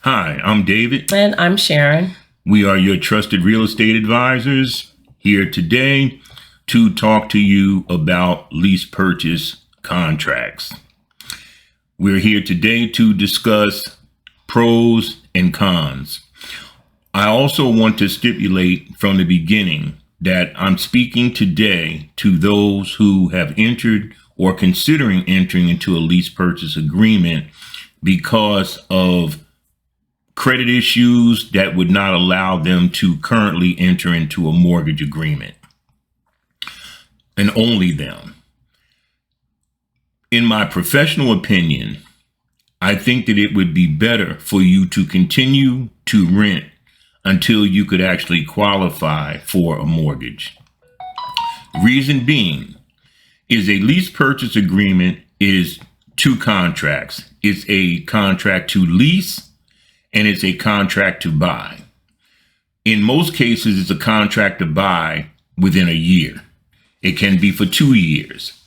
Hi, I'm David. And I'm Sharon. We are your trusted real estate advisors here today to talk to you about lease purchase contracts. We're here today to discuss pros and cons. I also want to stipulate from the beginning that I'm speaking today to those who have entered or considering entering into a lease purchase agreement because of credit issues that would not allow them to currently enter into a mortgage agreement, and only them. In my professional opinion, I think that it would be better for you to continue to rent until you could actually qualify for a mortgage. Reason being is a lease purchase agreement is two contracts. It's a contract to lease and it's a contract to buy. In most cases, it's a contract to buy within a year. It can be for 2 years.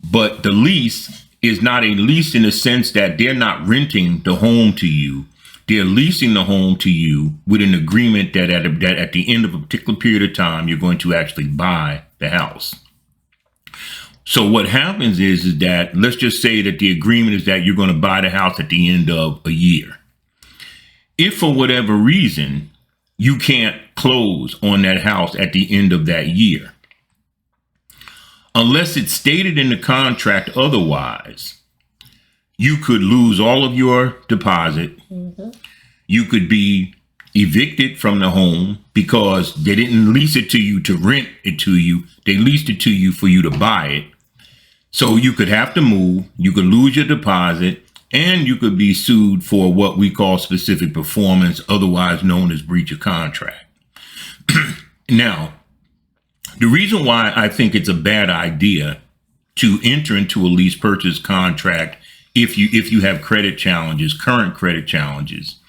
But the lease is not a lease in the sense that they're not renting the home to you. They're leasing the home to you with an agreement that at the end of a particular period of time, you're going to actually buy the house. So what happens is that, let's just say that the agreement is that you're going to buy the house at the end of a year. If for whatever reason you can't close on that house at the end of that year, unless it's stated in the contract otherwise, you could lose all of your deposit. Mm-hmm. You could be evicted from the home because they didn't lease it to you to rent it to you. They leased it to you for you to buy it. So you could have to move. You could lose your deposit. And you could be sued for what we call specific performance, otherwise known as breach of contract. Now, the reason why I think it's a bad idea to enter into a lease purchase contract if you have credit challenges, current credit challenges,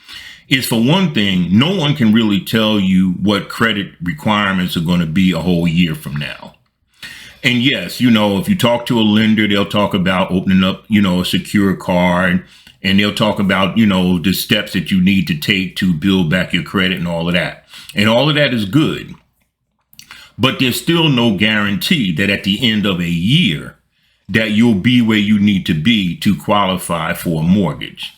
is, for one thing, no one can really tell you what credit requirements are going to be a whole year from now. And yes, if you talk to a lender, they'll talk about opening up, a secure card, and they'll talk about, the steps that you need to take to build back your credit and all of that. And all of that is good. But there's still no guarantee that at the end of a year that you'll be where you need to be to qualify for a mortgage.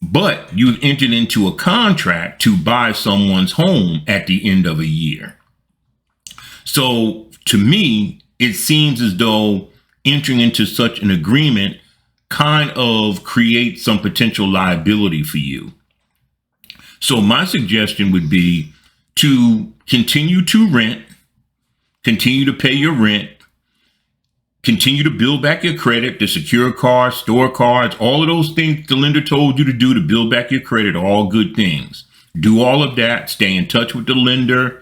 But you've entered into a contract to buy someone's home at the end of a year. So to me, it seems as though entering into such an agreement kind of creates some potential liability for you. So my suggestion would be to continue to rent, continue to pay your rent, continue to build back your credit, the secure cards, store cards, all of those things the lender told you to do to build back your credit are all good things. Do all of that, stay in touch with the lender.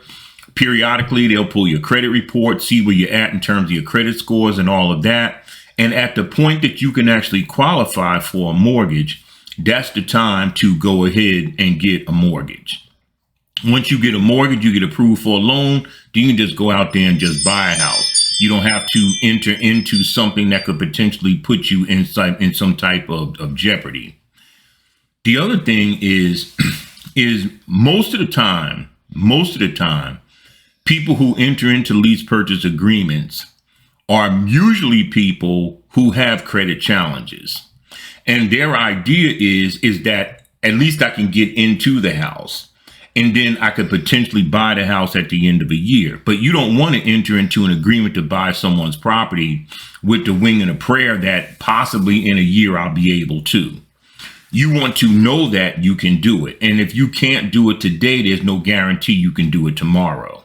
Periodically, they'll pull your credit report, see where you're at in terms of your credit scores and all of that. And at the point that you can actually qualify for a mortgage, that's the time to go ahead and get a mortgage. Once you get a mortgage, you get approved for a loan, you can just go out there and just buy a house. You don't have to enter into something that could potentially put you in some type of jeopardy. The other thing is most of the time, people who enter into lease purchase agreements are usually people who have credit challenges. And their idea is that at least I can get into the house and then I could potentially buy the house at the end of a year. But you don't want to enter into an agreement to buy someone's property with the wing and a prayer that possibly in a year I'll be able to. You want to know that you can do it. And if you can't do it today, there's no guarantee you can do it tomorrow.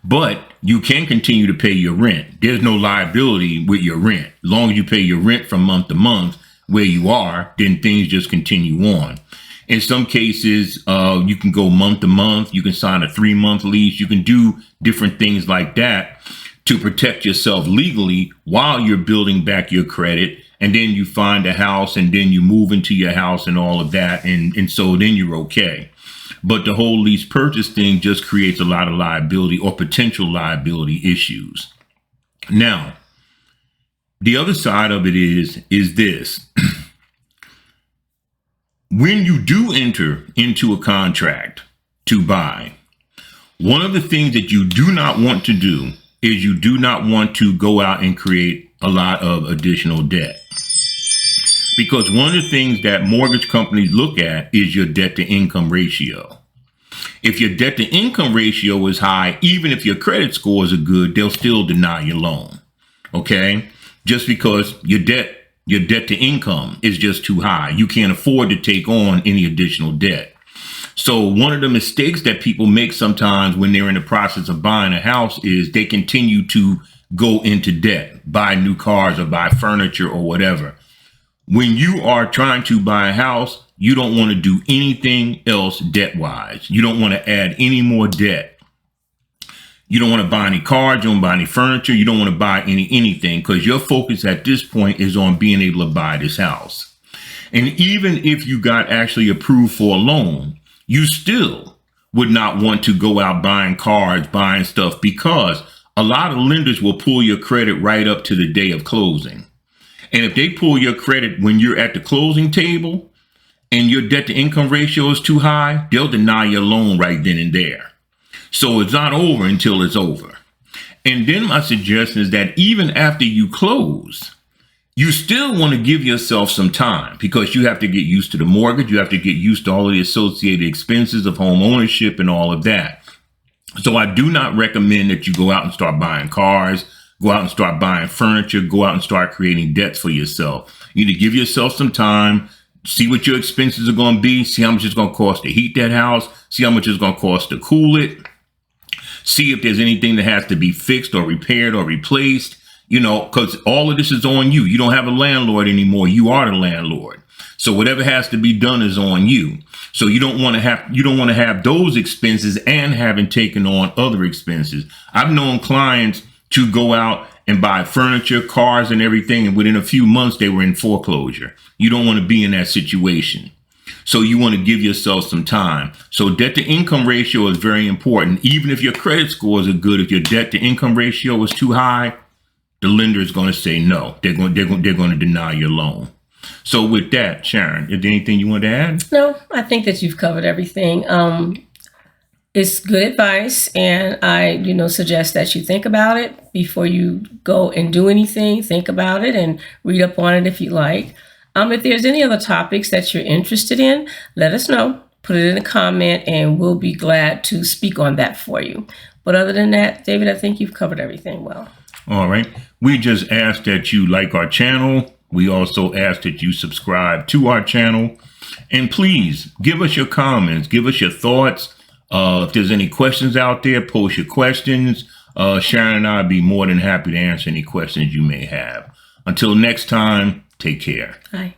But you can continue to pay your rent. There's no liability with your rent. As long as you pay your rent from month to month where you are, then things just continue on. In some cases, you can go month to month. You can sign a 3-month lease. You can do different things like that to protect yourself legally while you're building back your credit. And then you find a house and then you move into your house and all of that. And so then you're okay. But the whole lease purchase thing just creates a lot of liability or potential liability issues. Now, the other side of it is this. when you do enter into a contract to buy, one of the things that you do not want to do is you do not want to go out and create a lot of additional debt. Because one of the things that mortgage companies look at is your debt to income ratio. If your debt to income ratio is high, even if your credit scores are good, they'll still deny your loan. Okay? Just because your debt to income is just too high. You can't afford to take on any additional debt. So one of the mistakes that people make sometimes when they're in the process of buying a house is they continue to go into debt, buy new cars or buy furniture or whatever. When you are trying to buy a house, you don't want to do anything else debt-wise. You don't want to add any more debt. You don't want to buy any cars, you don't buy any furniture, you don't want to buy anything because your focus at this point is on being able to buy this house. And even if you got actually approved for a loan, you still would not want to go out buying cars, buying stuff, because a lot of lenders will pull your credit right up to the day of closing. And if they pull your credit when you're at the closing table and your debt to income ratio is too high, they'll deny your loan right then and there. So it's not over until it's over. And then my suggestion is that even after you close, you still want to give yourself some time because you have to get used to the mortgage. You have to get used to all of the associated expenses of home ownership and all of that. So I do not recommend that you go out and start buying cars, go out and start buying furniture, go out and start creating debts for yourself. You need to give yourself some time, see what your expenses are going to be, see how much it's going to cost to heat that house, see how much it's going to cost to cool it, see if there's anything that has to be fixed or repaired or replaced. You know, because all of this is on you. You don't have a landlord anymore. You are the landlord. So whatever has to be done is on you. So you don't want to have those expenses and having taken on other expenses. I've known clients to go out and buy furniture, cars, and everything, and within a few months they were in foreclosure. You don't want to be in that situation. So you want to give yourself some time. So debt to income ratio is very important. Even if your credit scores are good, if your debt to income ratio is too high, the lender is going to say no. They're going to deny your loan. So with that, Sharon, is there anything you want to add? No, I think that you've covered everything. It's good advice, and I, suggest that you think about it before you go and do anything. Think about it and read up on it if you like. If there's any other topics that you're interested in, let us know. Put it in a comment, and we'll be glad to speak on that for you. But other than that, David, I think you've covered everything well. All right. We just ask that you like our channel. We also ask that you subscribe to our channel. And please give us your comments. Give us your thoughts. If there's any questions out there, post your questions. Sharon and I will be more than happy to answer any questions you may have. Until next time, take care. Bye.